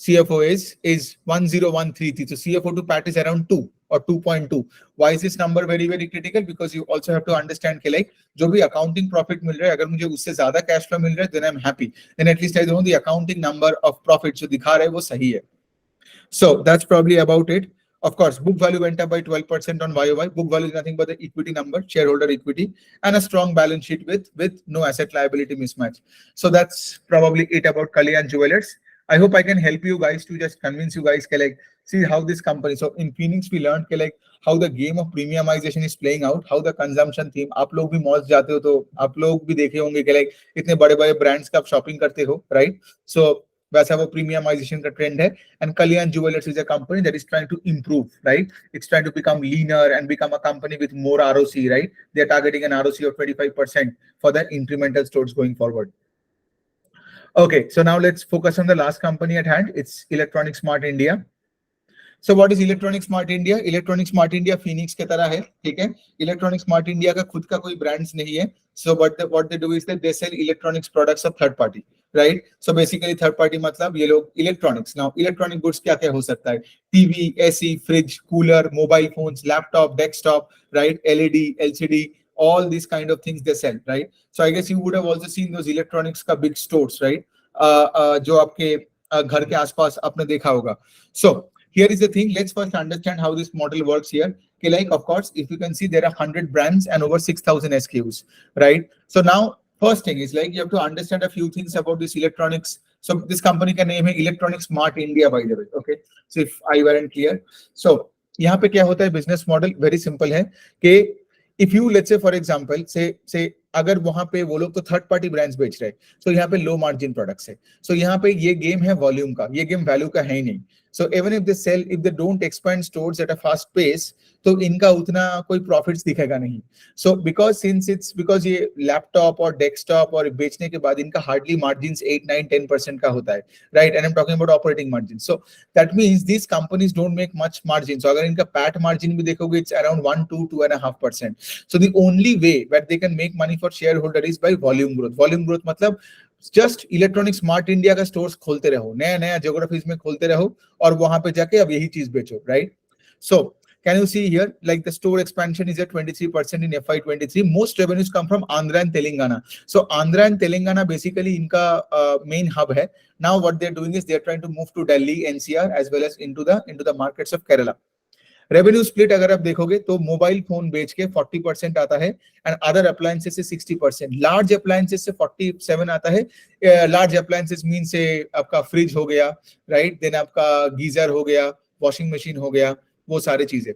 CFO is 10133. So CFO to PAT is around 2 or 2.2. Why is this number very very critical? Because you also have to understand कि like जो भी accounting profit मिल रहा है, अगर मुझे उससे ज्यादा cash flow मिल रहा है, then I'm happy. Then at least I know the accounting number of profit जो दिखा रहा है वो सही है. So that's probably about it. Of course, book value went up by 12% on YOY. Book value is nothing but the equity number, shareholder equity, and a strong balance sheet with no asset liability mismatch. So that's probably it about Kalyan Jewellers. I hope I can help you guys to just convince you guys कि like see how this company. So in Phoenix we learned कि like how the game of premiumization is playing out, how the consumption theme. आप लोग भी malls जाते हो तो आप लोग भी देखे होंगे कि like इतने बड़े बड़े brands का आप shopping करते हो, right? So वैसा वो premiumization का trend है. And Kalyan Jewellers is a company that is trying to improve, right? It's trying to become leaner and become a company with more ROC, right? They're targeting an ROC of 25% for the incremental stores going forward. Okay, so now let's focus on the last company at hand. It's Electronic Mart India. So what is Electronic Mart India? Electronic Mart India Phoenix के तरह है, ठीक है? Electronic Mart India का खुद का कोई brands नहीं है. So what they do is that they sell electronics products of third party, right? So basically third party मतलब ये लोग electronics. Now electronic goods क्या क्या हो सकता है? TV, AC, fridge, cooler, mobile phones, laptop, desktop, right? LED, LCD, all these kind of things they sell, right? So I guess you would have also seen those electronics का big stores, right? जो आपके घर के आसपास आपने देखा होगा. So here is the thing. Let's first understand how this model works here. Okay, like of course, if you can see, there are 100 brands and over 6,000 SKUs, right? So now, first thing is like you have to understand a few things about this electronics. So this company का name है Electronic Mart India, by the way. Okay, so if I weren't clear, so यहाँ पे क्या होता है business model very simple है कि if you let's say for example say अगर वहां पे वो लोग तो थर्ड पार्टी ब्रांड्स बेच रहे हैं, so यहाँ पे लो मार्जिन प्रोडक्ट्स है. So यहाँ पे ये गेम है वॉल्यूम का, ये गेम वैल्यू का है ही नहीं. So even if they don't expand stores at a fast pace, तो इनका उतना कोई प्रॉफिट्स दिखेगा नहीं. So because ये लैपटॉप और डेस्कटॉप और बेचने के बाद इनका हार्डली मार्जिन्स 8-9-10% का होता है, right? And I'm talking about operating margins. So that means these companies don't make much margin. So अगर इनका PAT margin भी देखोगे, it's around 1-2.5%. So the only way that they can make money for shareholder is by volume growth. Volume growth मतलब just electronic smart India का stores खोलते रहो, नया नया ज्योग्राफीज में खोलते रहो और वहां पे जाके अब यही चीज बेचो, right? So can you see here like the store expansion is at 23% in FY23. Most revenues come from Andhra and Telangana. So Andhra and Telangana basically इनका main hub है. Now what they're doing is they're trying to move to Delhi, NCR as well as into the markets of Kerala. Revenue split अगर आप देखोगे तो mobile phone बेच के 40% आता है एंड अदर अप्लायंसेस से 60%. लार्ज अप्लायंसेस से 47 आता है. लार्ज अप्लायंसेस मीन से आपका फ्रिज हो गया, राइट? देन आपका गीजर हो गया, वॉशिंग मशीन हो गया, वो सारी चीजें.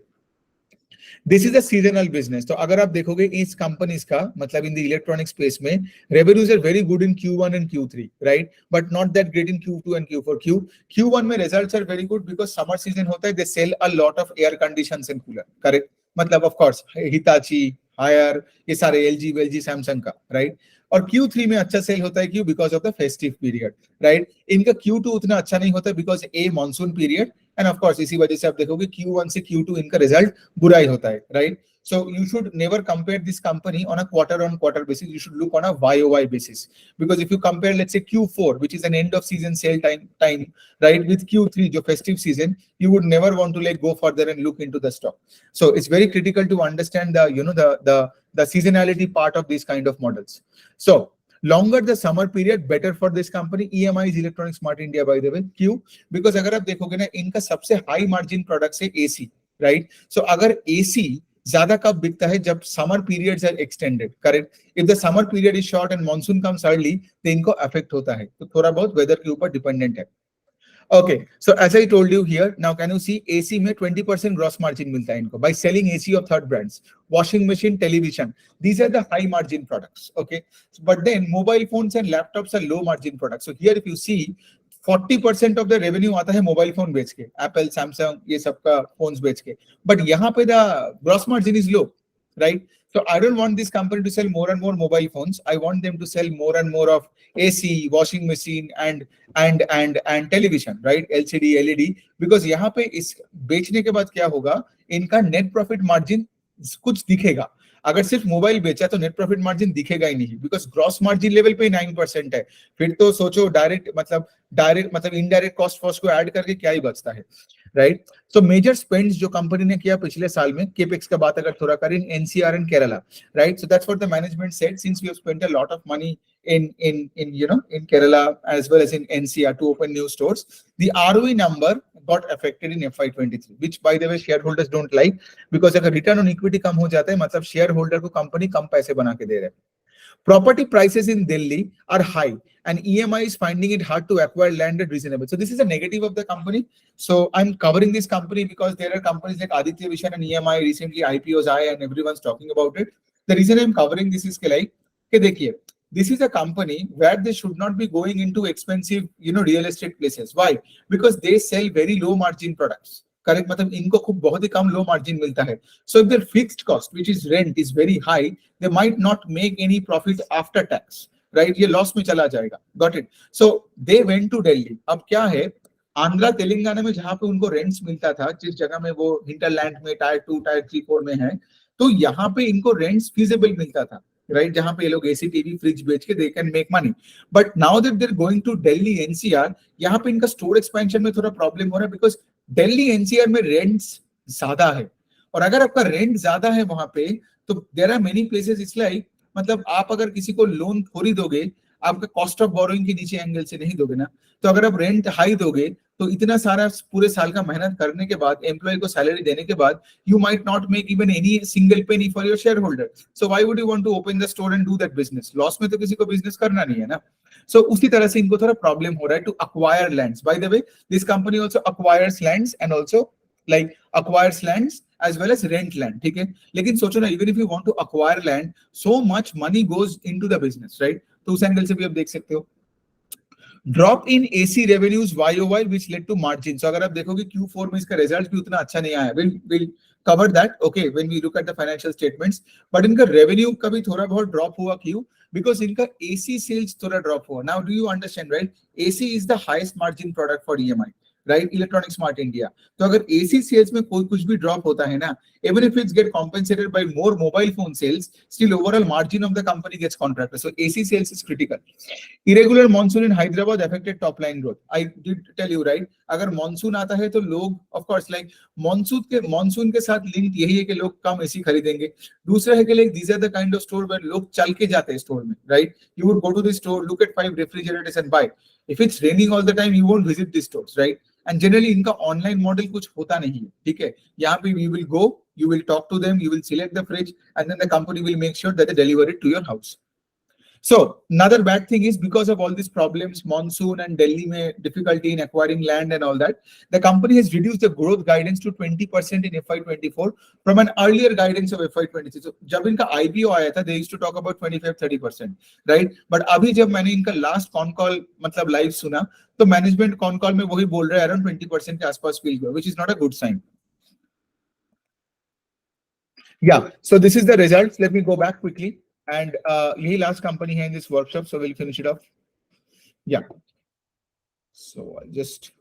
This is a seasonal business. तो अगर आप देखोगे इस कंपनीज का मतलब इन द इलेक्ट्रॉनिक स्पेस में revenues are very good in Q1 and Q3, right? But not that great in Q2 and Q4. Q1 में results are very good because summer season होता है. They sell a lot of air conditioners and cooler, correct? मतलब of course Hitachi, Haier, ये सारे LG, Samsung का, right? और Q3 में अच्छा सेल होता है. क्यों? Because of the festive period, right? इनका Q2 उतना अच्छा नहीं होता because A monsoon period end of course इसी वजह से आप देखोगे Q1 से Q2 इनका रिजल्ट बुरा ही होता है, right? So you should never compare this company on a quarter-on-quarter basis. You should look on a YOY basis, because if you compare, let's say Q4, which is an end of season sale time, right, with Q3, जो festive season, you would never want to like go further and look into the stock. So it's very critical to understand the seasonality part of these kind of models. So longer the summer period, better for this company. EMI is Electronic Mart India, by the way. क्यों? Because अगर आप देखोगे ना, इनका सबसे high margin products है AC, right? So अगर AC ज्यादा कब बिकता है? जब summer periods are extended, correct? If the summer period is short and monsoon comes early, तो इनको अफेक्ट होता है. तो थोड़ा बहुत वेदर के ऊपर डिपेंडेंट है. Okay, so as I told you here, now can you see AC में 20% ग्रॉस मार्जिन मिलता है इनको by selling AC of third brands. Washing machine, television, these are the high margin products, okay? But then mobile phones and laptops are low margin products. So here if you see 40% of the revenue आता है mobile phone बेच के, Apple, Samsung, ये सब का phones बेच के. But यहाँ पे the gross margin is low, right? So I don't want this company to sell more and more mobile phones. I want them to sell more and more of AC, washing machine and television, right? LCD, LED. Because यहाँ पे इस बेचने के बाद क्या होगा, इनका net profit margin कुछ दिखेगा. अगर सिर्फ मोबाइल बेचा तो नेट प्रॉफिट मार्जिन दिखेगा ही नहीं, बिकॉज ग्रॉस मार्जिन लेवल पे 9% है। फिर तो सोचो डायरेक्ट मतलब इनडायरेक्ट कॉस्ट फॉस्ट को ऐड करके क्या ही बचता है, राइट। सो मेजर स्पेंड्स जो कंपनी ने किया पिछले साल में, केपेक्स का बात अगर थोड़ा करें, NCR and Kerala, right. So that's what the management said, since we have spent a lot of money in Kerala as well as in NCR to open new stores, the ROE number got affected in FY23, which by the way shareholders don't like, because अगर return on equity कम हो जाता है मतलब shareholder को company कम पैसे बना के दे रहे हैं। Property prices in Delhi are high and EMI is finding it hard to acquire land at reasonable. So this is a negative of the company. So I'm covering this company because there are companies like Aditya Vision and EMI recently IPOs आए and everyone's talking about it. The reason I'm covering this is कि देखिए, this is a company where they should not be going into expensive, real estate places. Why? Because they sell very low margin products. Correct? मतलब इनको खूब बहुत ही कम low margin मिलता है. So if their fixed cost, which is rent, is very high, they might not make any profit after tax. Right? ये loss में चला जाएगा. Got it? So they went to Delhi. अब क्या है? आंध्रा तेलंगाना में जहां पे उनको रेंट्स मिलता था, जिस जगह में वो हिंटरलैंड में टायर 2, टायर 3, 4 में है, तो यहाँ पे इनको रेंट्स फीजेबल मिलता था, राइट, जहां पे ये लोग एसी टीवी फ्रिज बेच के they can make money. But now that they are going to Delhi NCR, यहाँ पे इनका स्टोर एक्सपेंशन में थोड़ा प्रॉब्लम हो रहा है, बिकॉज दिल्ली एनसीआर में रेंट्स ज्यादा है, और अगर आपका रेंट ज्यादा है वहां पे, तो there are many places, it's like मतलब आप अगर किसी को लोन थोड़ी दोगे, आपका कॉस्ट ऑफ बोरोइंग के नीचे एंगल से नहीं दोगे ना, तो अगर आप रेंट हाई दोगे तो इतना सारा पूरे साल का मेहनत करने के बाद, एम्प्लॉय को सैलरी देने के बाद, you might not make even any single penny for your shareholder. So why would you want to open the store and do that business? Loss में तो किसी को बिजनेस करना नहीं है ना। So उसी तरह से इनको थोड़ा प्रॉब्लम हो रहा है to acquire lands. By the way, this company also acquires lands and also like acquires lands as well as rent land, ठीक है। लेकिन सोचो ना, even if you want to acquire land, so much money goes into the business, right? तो उस angle से भी आप देख सकते हो। Drop in AC revenues YOY which led to margin. So अगर आप देखोगे Q4 में इसका रिजल्ट भी उतना अच्छा नहीं आया, we'll cover that, okay, when we look at the financial statements. But इनका रेवेन्यू का भी थोड़ा बहुत ड्रॉप हुआ, क्यों? Because इनका AC sales थोड़ा ड्रॉप हुआ. Now do you understand, right? AC is the highest margin product for EMI, right? Electronic Smart India. तो अगर AC sales में कोई कुछ भी ड्रॉप होता है ना, even if it's get compensated by more mobile phone sales, still overall margin of the company gets contracted. So AC sales is critical. Irregular monsoon in Hyderabad affected top line growth. I did tell you, right? अगर monsoon आता है तो लोग, of course, like monsoon के साथ link यही है कि लोग कम AC खरीदेंगे। दूसरा है कि like these are the kind of store where लोग चल के जाते हैं स्टोर में, right? You would go to the store, look at 5 refrigerators and buy. If it's raining all the time, you won't visit these stores, right? And generally इनका online model कुछ होता नहीं है, ठीक है। यहाँ पे you will go, you will talk to them, you will select the fridge, and then the company will make sure that they deliver it to your house. So another bad thing is, because of all these problems, monsoon and Delhi में difficulty in acquiring land and all that, the company has reduced the growth guidance to 20% in FY24 from an earlier guidance of FY23. So जब इनका IPO आया था, they used to talk about 25-30%, right? But अभी जब मैंने इनका last con call मतलब live सुना, तो management con call में वही बोल रहा है around 20% के आसपास will go, which is not a good sign. Yeah, so this is the results. Let me go back quickly. And यही last company है in this workshop, so we'll finish it off. Yeah. So I'll just.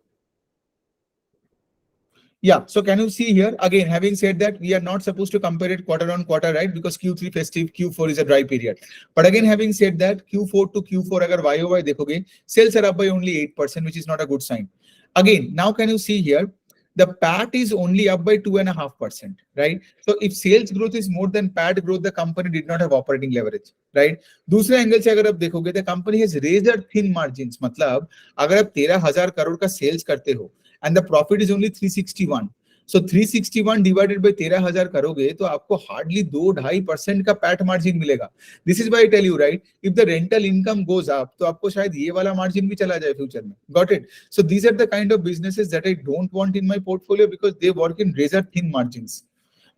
Yeah, so can you see here, again, having said that, we are not supposed to compare it quarter on quarter, right? Because Q3 festive, Q4 is a dry period. But again, having said that, Q4 to Q4, agar YOY dekhoge, sales are up by only 8%, which is not a good sign. Again, now can you see here, the PAT is only up by 2.5%, right? So if sales growth is more than PAT growth, the company did not have operating leverage, right? दूसरे angle से अगर आप देखोगे, the company has razor thin margins. मतलब अगर आप 13,000 करोड़ का sales करते हो and the profit is only 361, so 361 divided by 13,000 करोगे तो आपको hardly 2-2.5% का PAT margin मिलेगा. This is why I tell you, right? If the rental income goes up, तो आपको शायद ये वाला margin भी चला जाए future में. Got it? So these are the kind of businesses that I don't want in my portfolio because they work in razor thin margins.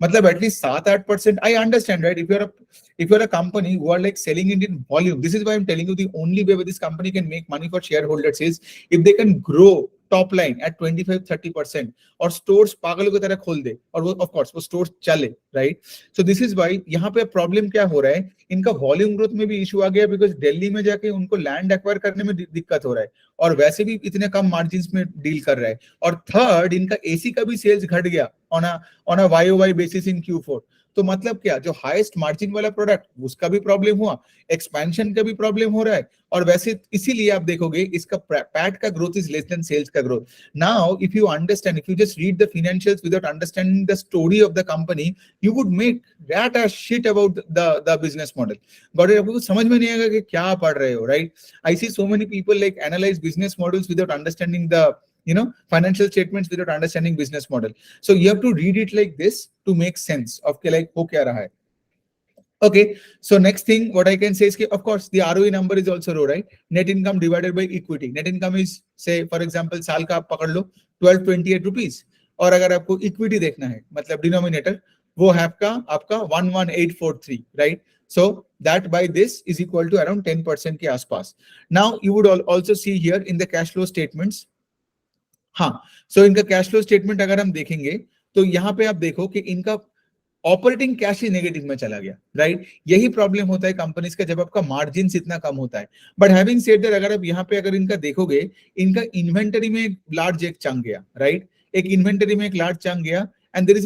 मतलब at least 7-8%. I understand, right? If you're a company who are like selling it in volume, this is why I'm telling you the only way where this company can make money for shareholders is if they can grow top line at 25-30% और stores पागलों की तरह खोल दे और वो of course वो stores चले, right. So this is why यहाँ पे प्रॉब्लम क्या हो रहा है, इनका वॉल्यूम ग्रोथ में भी इशू आ गया बिकॉज दिल्ली में जाके उनको लैंड एक्वायर करने में दिक्कत हो रहा है और वैसे भी इतने कम मार्जिन में डील कर रहा है. और थर्ड, इनका एसी का भी सेल्स घट गया on a Y basis in Q4. तो मतलब क्या, जो हाईएस्ट मार्जिन वाला प्रोडक्ट उसका भी प्रॉब्लम हुआ, एक्सपेंशन का भी प्रॉब्लम हो रहा है, और वैसे इसीलिए आप देखोगे इसका पैट का growth is less than sales का growth. Now if you understand, if you just read the financials without understanding the story of the company, you would make that a shit about the business model. Got it? आपको समझ में नहीं आएगा कि क्या पढ़ रहे हो, right? I see so many people like analyze business models without understanding the financial statements, without understanding business model. So you have to read it like this to make sense of के like हो क्या रहा है. Okay, so next thing what I can say is of course the ROE number is also low, right? Net income divided by equity. Net income is say for example साल का आप पकड़ लो 1228 rupees, और अगर आपको इक्विटी देखना है मतलब डिनोमिनेटर, वो है आपका 11843, right? So that by this is equal to around 10% के आसपास. Now you would also see here in the cash flow statements. हाँ, so इनका कैश फ्लो स्टेटमेंट अगर हम देखेंगे तो यहाँ पे आप देखो कि इनका ऑपरेटिंग कैश ही नेगेटिव में चला गया, राइट? यही प्रॉब्लम होता है कंपनीज का जब आपका मार्जिन इतना कम होता है. बट हैविंग सेड दैट, अगर आप यहाँ पे अगर इनका देखोगे, इनका इन्वेंटरी में लार्ज एक चंक गया, राइट? एक इन्वेंटरी में एक लार्ज चंक गया, and there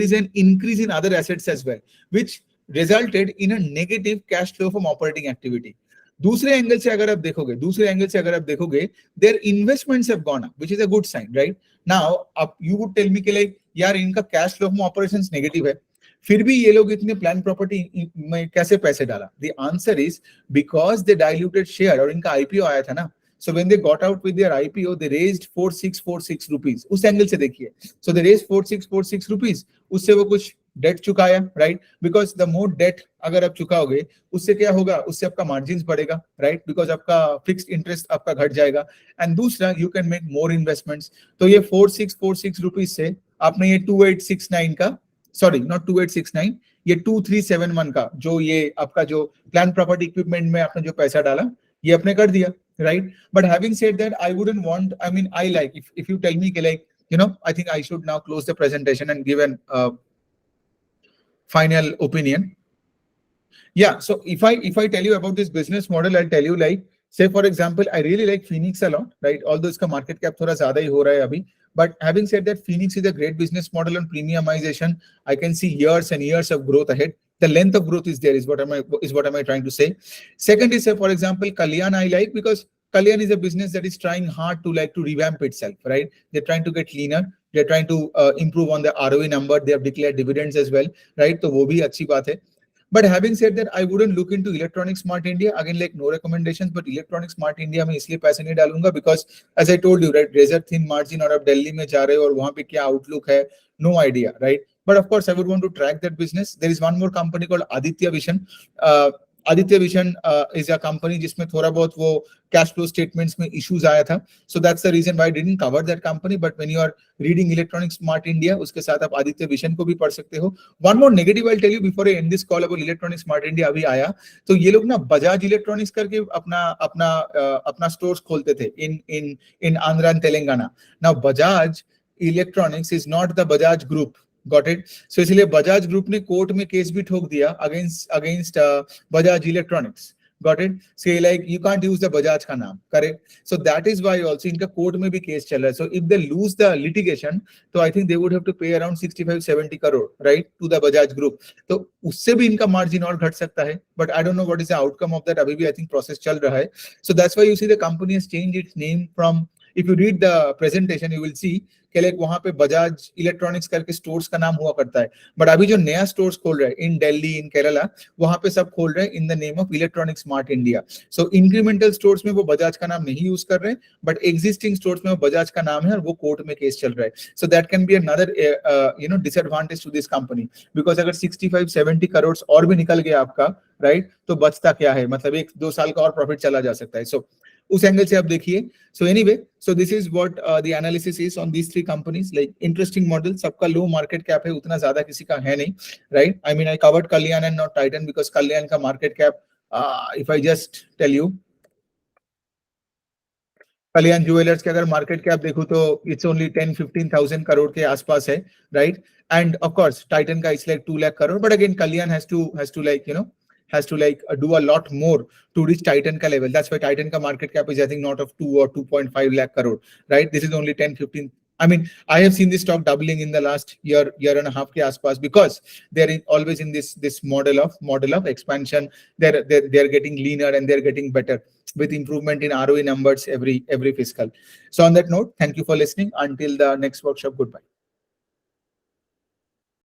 is an increase in other assets as well, which resulted in a negative cash flow from operating activity. दूसरे एंगल से अगर आप देखोगे their investments have gone up, which is a good sign, right? Now अब you would tell me कि like यार इनका cash flow from operations negative है, फिर भी ये लोग इतने प्लान प्रॉपर्टी में कैसे पैसे डाला? The answer is because they diluted share, और इनका आईपीओ आया था ना. So when they got out with their IPO, they raised 4646 rupees. उस एंगल से देखिए, so they raised 4646 rupees. उससे वो कुछ डेट चुकाया, right? Because the more debt अगर आप चुकाओगे उससे क्या होगा, उससे आपका मार्जिन बढ़ेगा, राइट? बिकॉज आपका फिक्स्ड इंटरेस्ट आपका घट जाएगा. एंड दूसरा, you can make more investments. तो ये 4646 रुपीज से आपने ये 2869 का, सॉरी नॉट 2869, ये 2371 का जो ये आपका जो प्लान प्रॉपर्टी इक्विपमेंट में आपने जो पैसा डाला ये आपने कर दिया, right? But having said that, I wouldn't want, I mean, I like, if you tell me like, I think I should now close the presentation and give an final opinion. Yeah, so if I tell you about this business model, I'll tell you like, say for example, I really like Phoenix a lot, right? Although its market cap थोड़ा ज़्यादा ही हो रहा है अभी, but having said that, Phoenix is a great business model on premiumization. I can see years and years of growth ahead. The length of growth is there, is what am I trying to say. Second is, say for example, Kalyan I like because Kalyan is a business that is trying hard to revamp itself, right? They're trying to get leaner. They're trying to improve on the ROE number. They have declared dividends as well, right? तो वो भी अच्छी बात है. But having said that, I wouldn't look into Electronic Smart India. Again, like no recommendations, but Electronic Smart India में इसलिए पैसे नहीं डालूंगा because, as I told you, right, razor thin margin और आप दिल्ली में जा रहे हो और वहाँ पे क्या outlook है, no idea, right? But of course, I would want to track that business. There is one more company called Aditya Vision. Aditya Vision is a company जिसमें थोड़ा बहुत वो cash flow statements में issues आया था. So that's the reason why I didn't cover that company. But when you are reading Electronic Smart India, उसके साथ आप आदित्य विशन को भी पढ़ सकते हो. One more negative I'll tell you before I end this call about Electronic Smart India. अभी आया तो ये लोग ना बजाज इलेक्ट्रॉनिक्स करके अपना स्टोर्स खोलते थे in Andhra and Telangana. Now Bajaj Electronics is not the Bajaj Group. Got it? So इसलिए बजाज ग्रुप ने कोर्ट में केस भी ठोक दिया against Bajaj electronics. Got it? Say like you can't use the Bajaj का नाम, correct? So that is why also इनका court में भी केस चल रहा है. So if they lose the litigation, तो I think they would have to pay around 65-70 crore, right, to the Bajaj group. तो उससे भी इनका मार्जिन और घट सकता है. But I don't know what is the outcome of that. अभी भी I think process चल रहा है. So that's why you see the company has changed its name from. If you read the presentation, you will see कि like वहां पे Bajaj electronics करके stores का नाम हुआ करता है. बट अभी जो नया स्टोर्स खोल रहे हैं इन दिल्ली, इन केरला, वहां पे सब खोल रहे हैं in the name of electronic smart India. So incremental stores में वो बजाज का नाम नहीं यूज कर रहे हैं, बट एग्जिस्टिंग स्टोर्स में वो बजाज का नाम है और वो कोर्ट में केस चल रहा है. So that can be another disadvantage to this company, because अगर 65-70 करोड़ और भी निकल गया आपका, राइट, तो बचता क्या है, मतलब 1-2 साल का और प्रॉफिट चला जा सकता है. सो उस एंगल से आप देखिए. So anyway, so this is what the analysis is on these 3 companies. Like interesting model, सबका लो मार्केट कैप है, उतना ज्यादा किसी का है नहीं, right? I mean I covered Kalyan and not Titan because Kalyan का market cap, if I just tell you, Kalyan jewellers के अगर मार्केट कैप देखो तो इट्स ओनली 10-15,000 करोड़ के आसपास है, right? And of course Titan का it's like 2 lakh crore, but again Kalyan has to like has to like do a lot more to reach Titan ka level. That's why Titan ka market cap is I think not of 2 or 2.5 lakh crore, right? This is only 10-15. I mean, I have seen this stock doubling in the last year and a half ke aspas, because they're always in this model of expansion. They're getting leaner and they're getting better with improvement in ROE numbers every fiscal. So on that note, thank you for listening. Until the next workshop, goodbye.